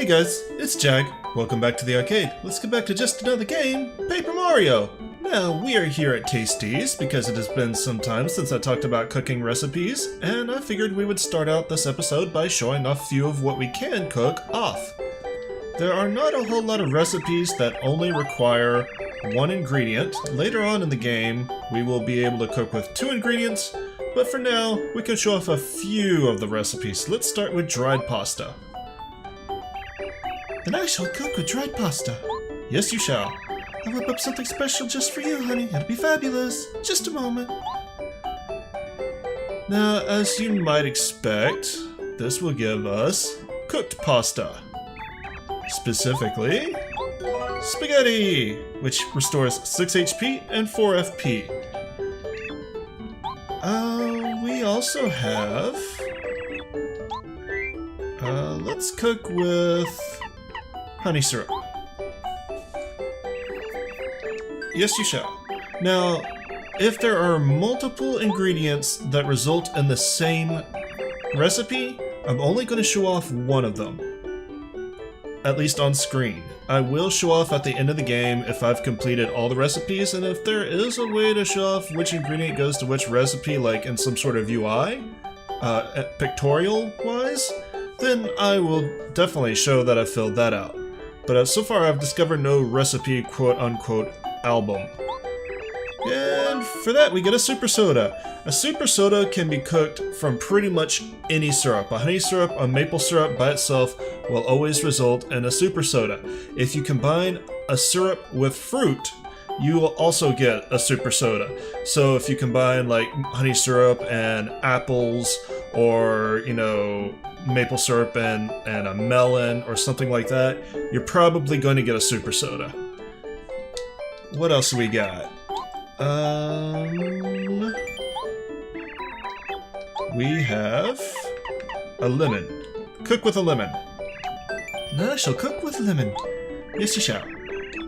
Hey guys, it's Jag. Welcome back to the arcade. Let's get back to just another game, Paper Mario! Now, we are here at Tasties because it has been some time since I talked about cooking recipes, and I figured we would start out this episode by showing off a few of what we can cook off. There are not a whole lot of recipes that only require one ingredient. Later on in the game, we will be able to cook with 2 ingredients, but for now, we can show off a few of the recipes. Let's start with dried pasta. And I shall cook with dried pasta. Yes, you shall. I'll whip up something special just for you, honey. It'll be fabulous. Just a moment. Now, as you might expect, this will give us cooked pasta. Specifically, spaghetti, which restores 6 HP and 4 FP. We also have... let's cook with honey syrup. Yes, you shall. Now, if there are multiple ingredients that result in the same recipe, I'm only going to show off one of them. At least on screen. I will show off at the end of the game if I've completed all the recipes, and if there is a way to show off which ingredient goes to which recipe, like in some sort of UI, pictorial-wise, then I will definitely show that I've filled that out. But so far I've discovered no recipe quote-unquote album. And for that we get a super soda. A super soda can be cooked from pretty much any syrup. A honey syrup, a maple syrup by itself will always result in a super soda. If you combine a syrup with fruit, you will also get a super soda. So if you combine like honey syrup and apples, or maple syrup and a melon or something like that, you're probably going to get a super soda. What else do we got? We have a lemon. Cook with a lemon. I shall cook with lemon. Yes, you shall.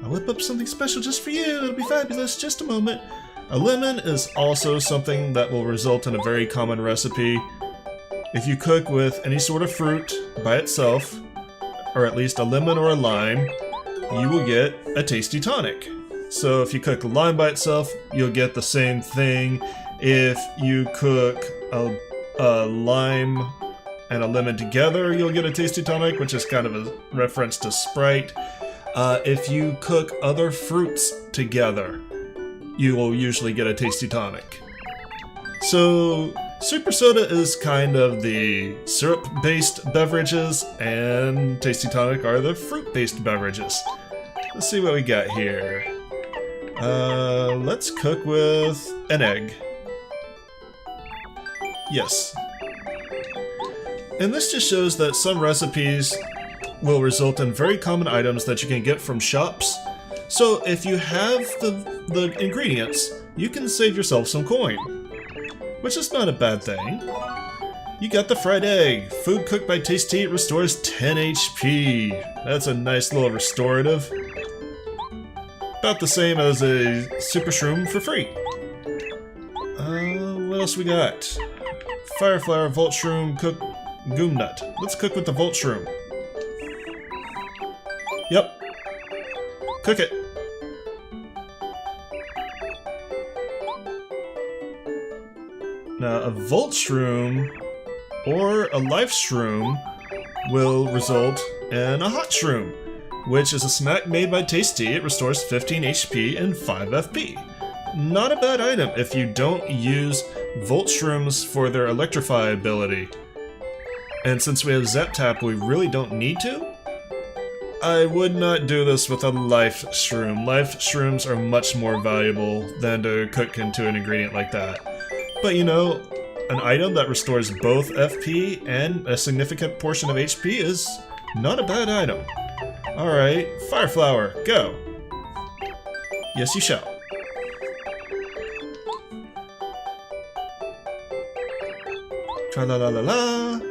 I'll whip up something special just for you. It'll be fabulous. Just a moment. A lemon is also something that will result in a very common recipe. If you cook with any sort of fruit by itself, or at least a lemon or a lime, you will get a tasty tonic. So if you cook a lime by itself, you'll get the same thing. If you cook a lime and a lemon together, you'll get a tasty tonic, which is kind of a reference to Sprite. If you cook other fruits together, you will usually get a tasty tonic. So super soda is kind of the syrup-based beverages, and tasty tonic are the fruit-based beverages. Let's see what we got here. Let's cook with an egg. Yes. And this just shows that some recipes will result in very common items that you can get from shops. So if you have the ingredients, you can save yourself some coin. Which is not a bad thing. You got the fried egg. Food cooked by Tasty, it restores 10 HP. That's a nice little restorative. About the same as a super shroom for free. What else we got? Fire flower, volt shroom, cook goom nut. Let's cook with the volt shroom. Yep. Cook it. Now, a volt shroom or a life shroom will result in a hot shroom, which is a snack made by Tasty. It restores 15 HP and 5 FP. Not a bad item if you don't use volt shrooms for their electrify ability. And since we have Zap Tap, we really don't need to. I would not do this with a life shroom. Life shrooms are much more valuable than to cook into an ingredient like that. But an item that restores both FP and a significant portion of HP is not a bad item. Alright, fire flower, go! Yes, you shall. Tra-la-la-la-la!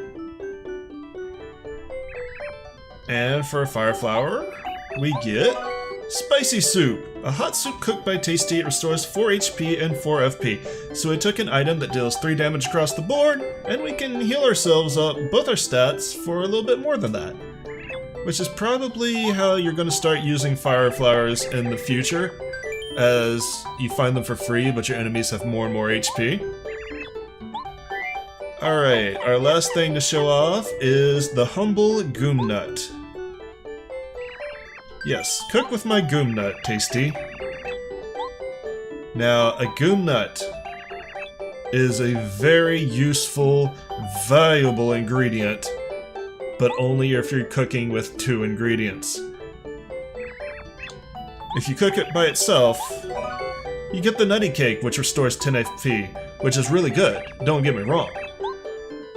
And for a fire flower, we get spicy soup. A hot soup cooked by Tasty, it restores 4 HP and 4 FP. So we took an item that deals 3 damage across the board, and we can heal ourselves up, both our stats, for a little bit more than that. which is probably how you're going to start using fire flowers in the future, as you find them for free, but your enemies have more and more HP. Alright, our last thing to show off is the humble goom nut. Yes, cook with my goom nut, tasty. Now, a goom nut is a very useful, valuable ingredient, but only if you're cooking with 2 ingredients. If you cook it by itself, you get the nutty cake, which restores 10 HP, which is really good, don't get me wrong.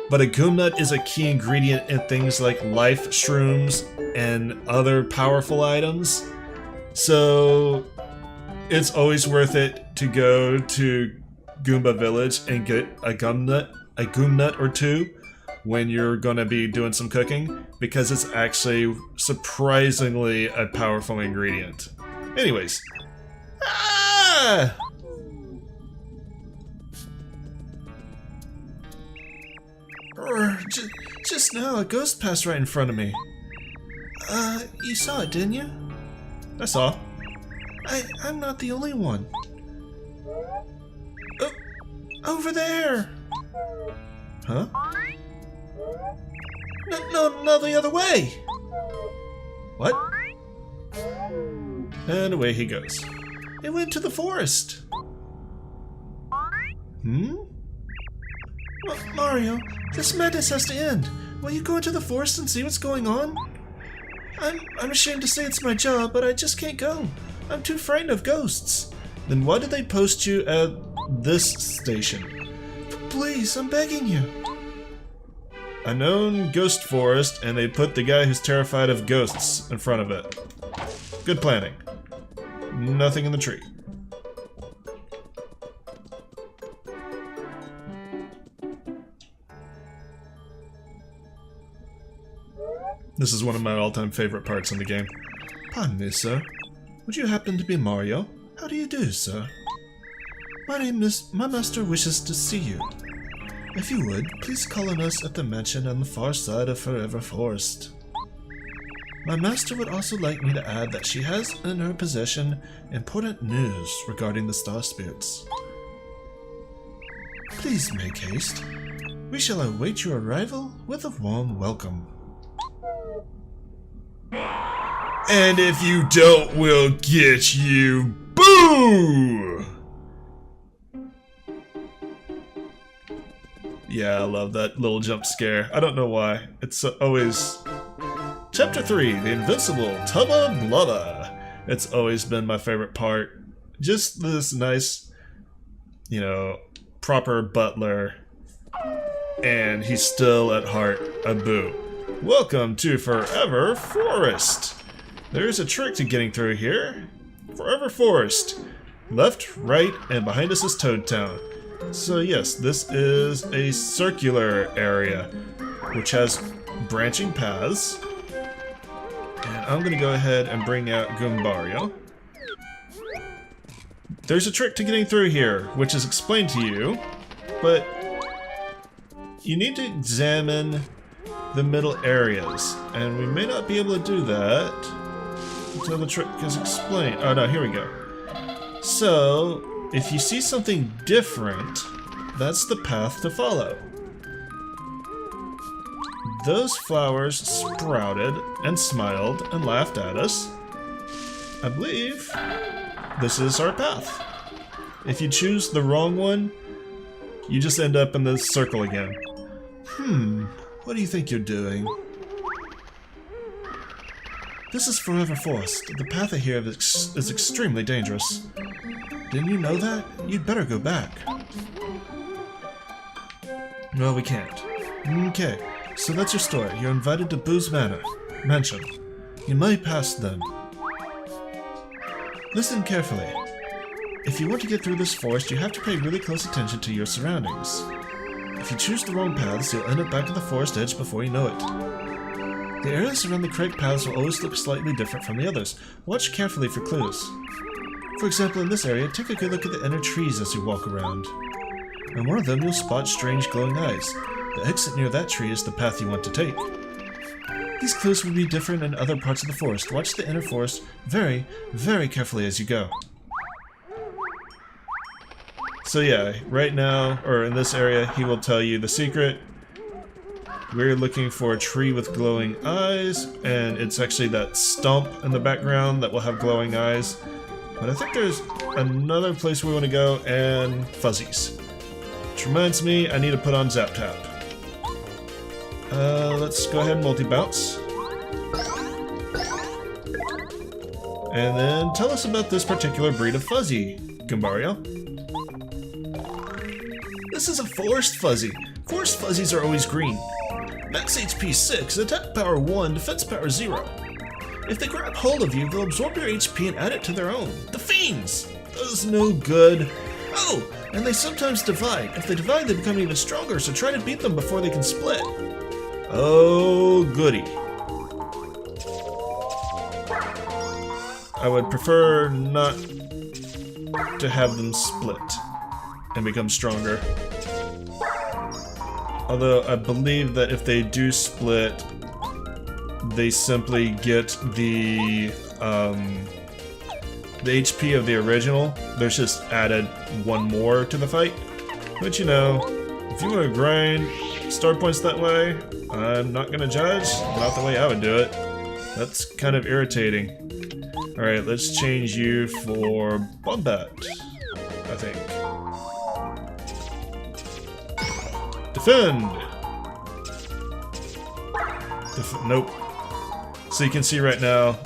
But a goom nut is a key ingredient in things like life shrooms and other powerful items, so it's always worth it to go to Goomba Village and get a goom nut or 2 when you're gonna be doing some cooking, because it's actually surprisingly a powerful ingredient. Anyways. Ah! Just now, a ghost passed right in front of me. You saw it, didn't you? I saw. I'm not the only one. Oh, over there! Huh? No, the other way! What? And away he goes. It went to the forest. Mario, this madness has to end. Will you go into the forest and see what's going on? I'm ashamed to say it's my job, but I just can't go. I'm too frightened of ghosts. Then why did they post you at this station? Please, I'm begging you. A known ghost forest, and they put the guy who's terrified of ghosts in front of it. Good planning. Nothing in the tree. This is one of my all-time favorite parts in the game. Pardon me, sir. Would you happen to be Mario? How do you do, sir? My master wishes to see you. If you would, please call on us at the mansion on the far side of Forever Forest. My master would also like me to add that she has in her possession important news regarding the Star Spirits. Please make haste. We shall await your arrival with a warm welcome. And if you don't, we'll get you. Boo! Yeah, I love that little jump scare. I don't know why. It's always... Chapter 3, The Invincible Tubba Blubba. It's always been my favorite part. Just this nice, you know, proper butler. And he's still at heart a boo. Welcome to Forever Forest. There's a trick to getting through here. Forever Forest. Left, right, and behind us is Toad Town. So yes, this is a circular area, which has branching paths. And I'm gonna go ahead and bring out Goombario. There's a trick to getting through here, which is explained to you, but you need to examine the middle areas, and we may not be able to do that until the trick is explained. Oh no, here we go. So, if you see something different, that's the path to follow. Those flowers sprouted and smiled and laughed at us. I believe this is our path. If you choose the wrong one, you just end up in this circle again. What do you think you're doing? This is Forever Forest. The path here is extremely dangerous. Didn't you know that? You'd better go back. No, we can't. Okay, so that's your story. You're invited to Boo's Mansion. You might pass them. Listen carefully. If you want to get through this forest, you have to pay really close attention to your surroundings. If you choose the wrong paths, you'll end up back at the forest edge before you know it. The areas around the correct paths will always look slightly different from the others. Watch carefully for clues. For example, in this area, take a good look at the inner trees as you walk around. In one of them, you'll spot strange glowing eyes. The exit near that tree is the path you want to take. These clues will be different in other parts of the forest. Watch the inner forest very, very carefully as you go. So yeah, right now, or in this area, he will tell you the secret. We're looking for a tree with glowing eyes, and it's actually that stump in the background that will have glowing eyes. But I think there's another place we want to go, and fuzzies. Which reminds me, I need to put on Zap Tap. Let's go ahead and multi-bounce. And then tell us about this particular breed of fuzzy, Goombario. This is a forest fuzzy. Forest fuzzies are always green. Max HP 6, attack power 1, defense power 0. If they grab hold of you, they'll absorb your HP and add it to their own. The fiends! Those no good. Oh, and they sometimes divide. If they divide, they become even stronger, so try to beat them before they can split. Oh, goody. I would prefer not to have them split and become stronger. Although I believe that if they do split, they simply get the HP of the original. There's just added one more to the fight. But you know, if you want to grind star points that way, I'm not gonna judge. Not the way I would do it. That's kind of irritating. Alright, let's change you for Bombette, I think. Defend! Nope. So you can see right now,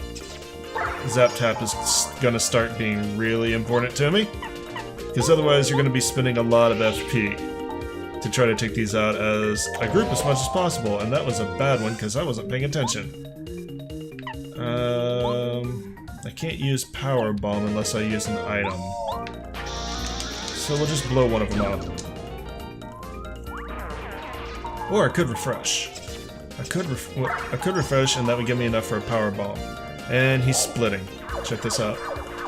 Zap Tap is gonna start being really important to me. Because otherwise you're gonna be spending a lot of FP to try to take these out as a group as much as possible. And that was a bad one because I wasn't paying attention. I can't use Power Bomb unless I use an item. So we'll just blow one of them up. Or I could refresh. I could refresh, and that would give me enough for a Power Bomb. And he's splitting. Check this out.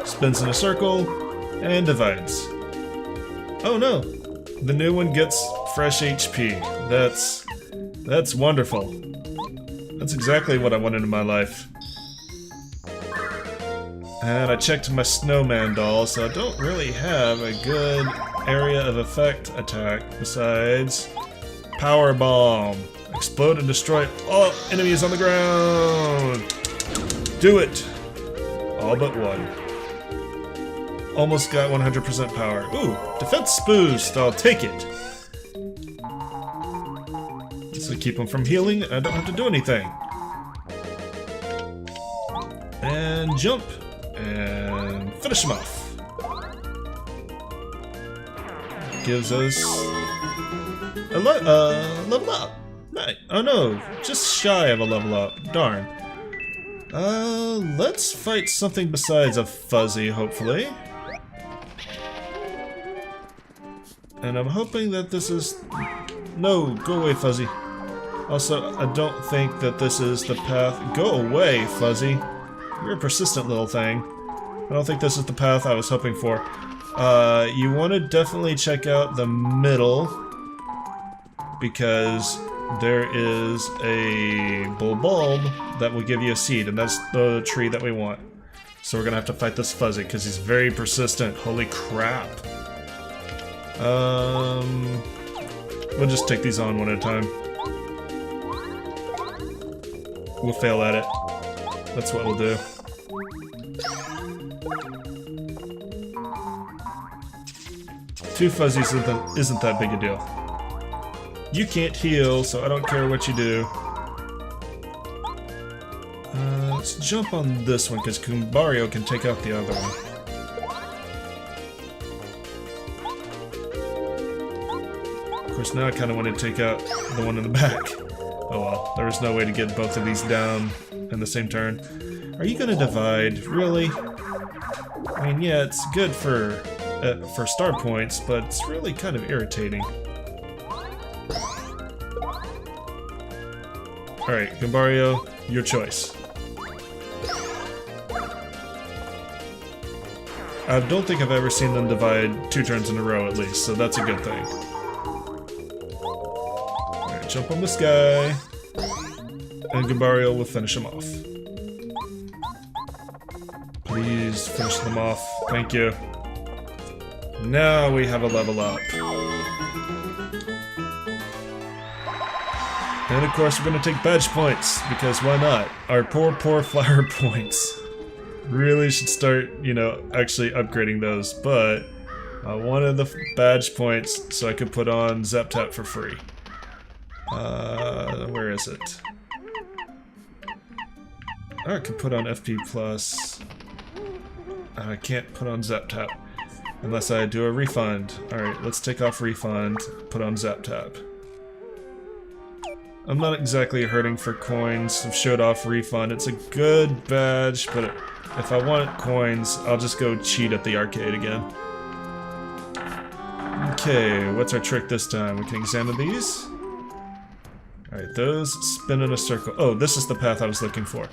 Spins in a circle and divides. Oh no! The new one gets fresh HP. That's wonderful. That's exactly what I wanted in my life. And I checked my snowman doll, so I don't really have a good area of effect attack besides Power Bomb. Explode and destroy all enemies on the ground. Do it. All but one. Almost got 100% power. Ooh, defense boost. I'll take it. This will keep him from healing. I don't have to do anything. And jump. And finish him off. Gives us a level up. Right. Oh no, just shy of a level up. Darn. Let's fight something besides a fuzzy, hopefully. And I'm hoping that this is... No, go away, fuzzy. Also, I don't think that this is the path... Go away, fuzzy. You're a persistent little thing. I don't think this is the path I was hoping for. You want to definitely check out the middle, because there is a bulb that will give you a seed, and that's the tree that we want. So we're gonna have to fight this fuzzy because he's very persistent. Holy crap. We'll just take these on one at a time. We'll fail at it. That's what we'll do. Two fuzzies isn't that big a deal. You can't heal, so I don't care what you do. Let's jump on this one, because Goombario can take out the other one. Of course, now I kind of want to take out the one in the back. Oh well, there was no way to get both of these down in the same turn. Are you gonna divide? Really? I mean, yeah, it's good for star points, but it's really kind of irritating. Alright, Goombario, your choice. I don't think I've ever seen them divide 2 turns in a row at least, so that's a good thing. Alright, jump on this guy. And Gabario will finish him off. Please finish them off. Thank you. Now we have a level up. And of course we're going to take badge points, because why not? Our poor flower points. Really should start, you know, actually upgrading those, but I wanted the badge points so I could put on Zap Tap for free. Where is it? I can put on FP Plus. I can't put on Zap Tap unless I do a refund. Alright, let's take off refund, put on Zap Tap. I'm not exactly hurting for coins. I've showed off refund. It's a good badge, but if I want coins, I'll just go cheat at the arcade again. Okay, what's our trick this time? We can examine these. Alright, those spin in a circle. Oh, this is the path I was looking for.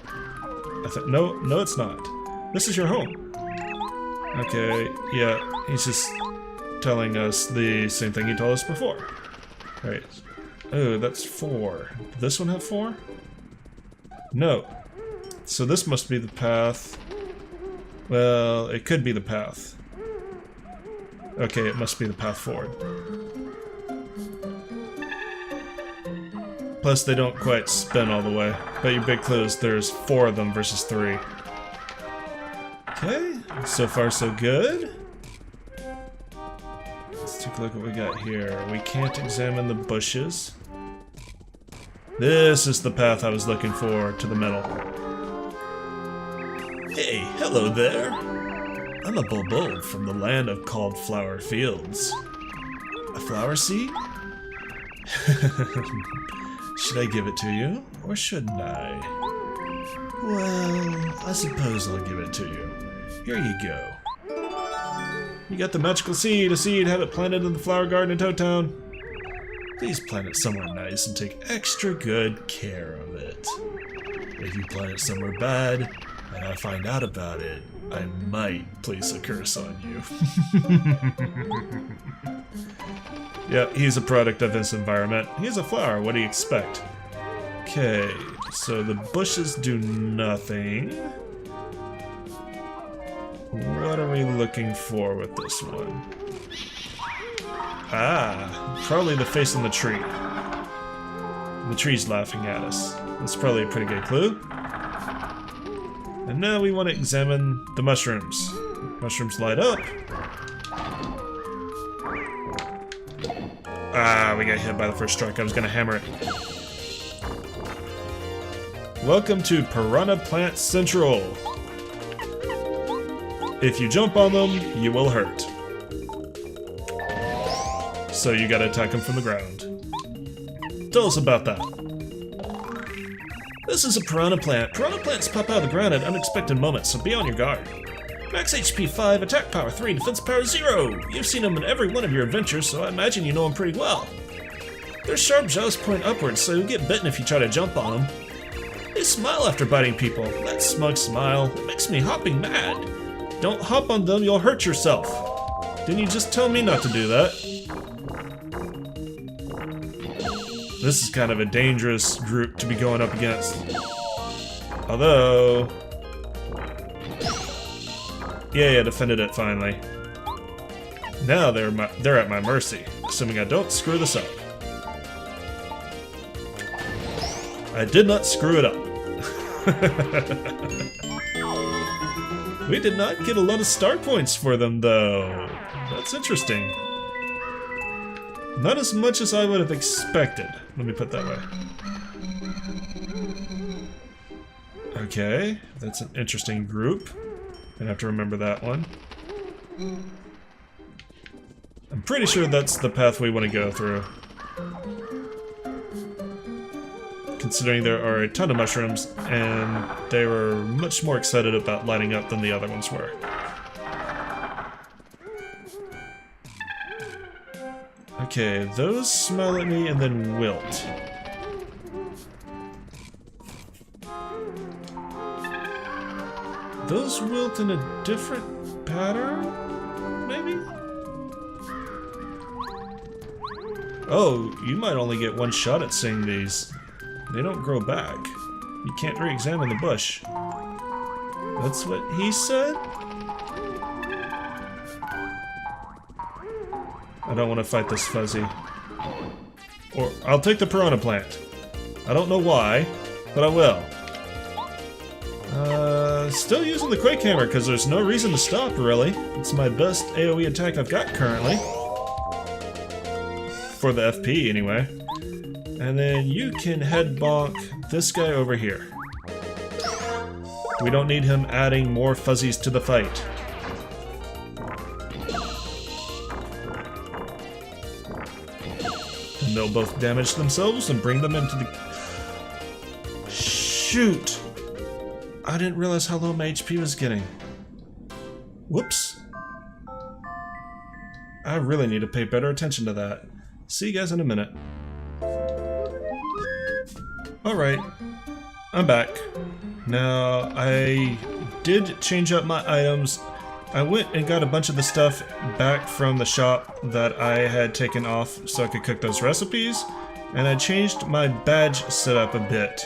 No, it's not. This is your home. Okay, yeah, he's just telling us the same thing he told us before. Alright. Oh, that's 4. Did this one have 4? No. So this must be the path. Well, it could be the path. Okay, it must be the path forward. Plus, they don't quite spin all the way. But your big clue is there's 4 of them versus 3. Okay, so far so good. Let's take a look at what we got here. We can't examine the bushes. This is the path I was looking for, to the middle. Hey, hello there. I'm a Bulbul from the land of called flower fields. A flower seed? Should I give it to you, or shouldn't I? Well, I suppose I'll give it to you. Here you go. You got the magical seed, have it planted in the flower garden in Toad Town. Please plant it somewhere nice and take extra good care of it. If you plant it somewhere bad, and I find out about it, I might place a curse on you. Yeah, he's a product of this environment. He's a flower, what do you expect? Okay, so the bushes do nothing. What are we looking for with this one? Ah, probably the face on the tree. The tree's laughing at us. That's probably a pretty good clue. And now we want to examine the mushrooms. Mushrooms light up. Ah, we got hit by the first strike. I was gonna hammer it. Welcome to Piranha Plant Central. If you jump on them, you will hurt. So you gotta attack them from the ground. Tell us about that. This is a piranha plant. Piranha plants pop out of the ground at unexpected moments, so be on your guard. Max HP 5, attack power 3, defense power 0. You've seen them in every one of your adventures, so I imagine you know them pretty well. Their sharp jaws point upwards, so you'll get bitten if you try to jump on them. They smile after biting people. That smug smile, it makes me hopping mad. Don't hop on them, you'll hurt yourself. Didn't you just tell me not to do that? This is kind of a dangerous group to be going up against. Although... Yeah, defended it finally. Now they're at my mercy, assuming I don't screw this up. I did not screw it up. We did not get a lot of star points for them, though. That's interesting. Not as much as I would have expected. Let me put it that way. Okay, that's an interesting group. I have to remember that one. I'm pretty sure that's the path we want to go through. Considering there are a ton of mushrooms, and they were much more excited about lighting up than the other ones were. Okay, those smile at me and then wilt. Those wilt in a different pattern? Maybe? Oh, you might only get one shot at seeing these. They don't grow back. You can't re-examine the bush. That's what he said? I don't want to fight this Fuzzy. Or, I'll take the Piranha Plant. I don't know why, but I will. Still using the Quake Hammer, because there's no reason to stop, really. It's my best AoE attack I've got currently. For the FP, anyway. And then you can head bonk this guy over here. We don't need him adding more fuzzies to the fight. And they'll both damage themselves and bring them into the... Shoot! I didn't realize how low my HP was getting. Whoops. I really need to pay better attention to that. See you guys in a minute. Alright, I'm back. Now, I did change up my items. I went and got a bunch of the stuff back from the shop that I had taken off so I could cook those recipes, and I changed my badge setup a bit.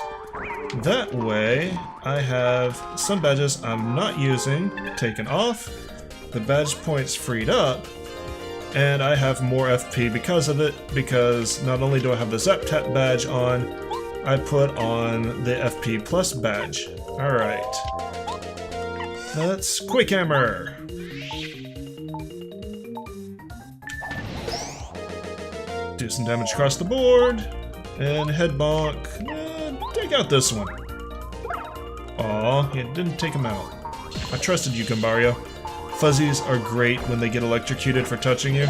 That way, I have some badges I'm not using taken off, the badge points freed up, and I have more FP because of it, because not only do I have the ZapTap badge on, I put on the FP Plus badge. Alright. That's Quake Hammer! Do some damage across the board, and head bonk. Take out this one. Aw, it didn't take him out. I trusted you, Goombario. Fuzzies are great when they get electrocuted for touching you.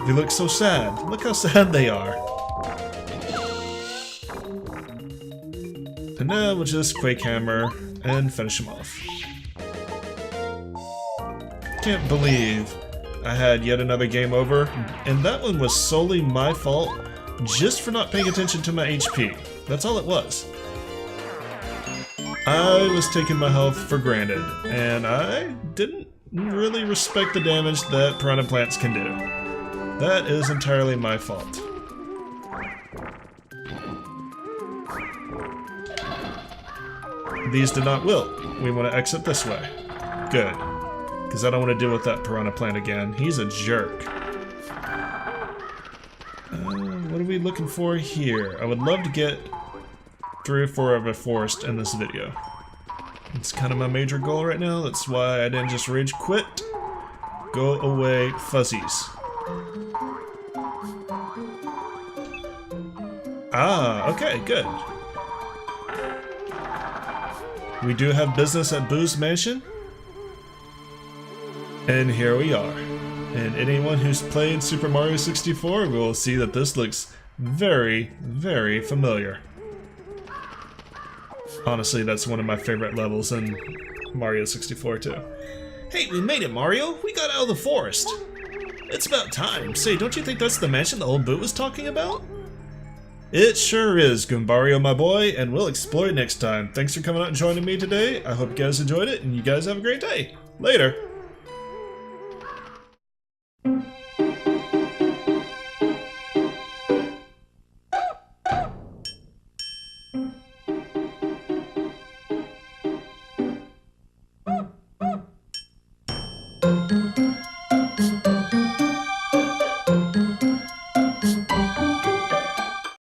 They look so sad. Look how sad they are. And now we'll just Quake Hammer and finish him off. Can't believe I had yet another game over, and that one was solely my fault just for not paying attention to my HP. That's all it was. I was taking my health for granted, and I didn't really respect the damage that Piranha Plants can do. That is entirely my fault. These did not wilt. We want to exit this way. Good. Because I don't want to deal with that Piranha Plant again. He's a jerk. What are we looking for here? I would love to get 3 or 4 of a forest in this video. It's kind of my major goal right now. That's why I didn't just rage quit. Go away, fuzzies. Ah, okay, good. We do have business at Boo's Mansion. And here we are. And anyone who's played Super Mario 64 will see that this looks very, very familiar. Honestly, that's one of my favorite levels in Mario 64 too. Hey, we made it, Mario! We got out of the forest! It's about time. Say, don't you think that's the mansion the old Boo was talking about? It sure is, Goombario, my boy, and we'll explore it next time. Thanks for coming out and joining me today. I hope you guys enjoyed it, and you guys have a great day. Later!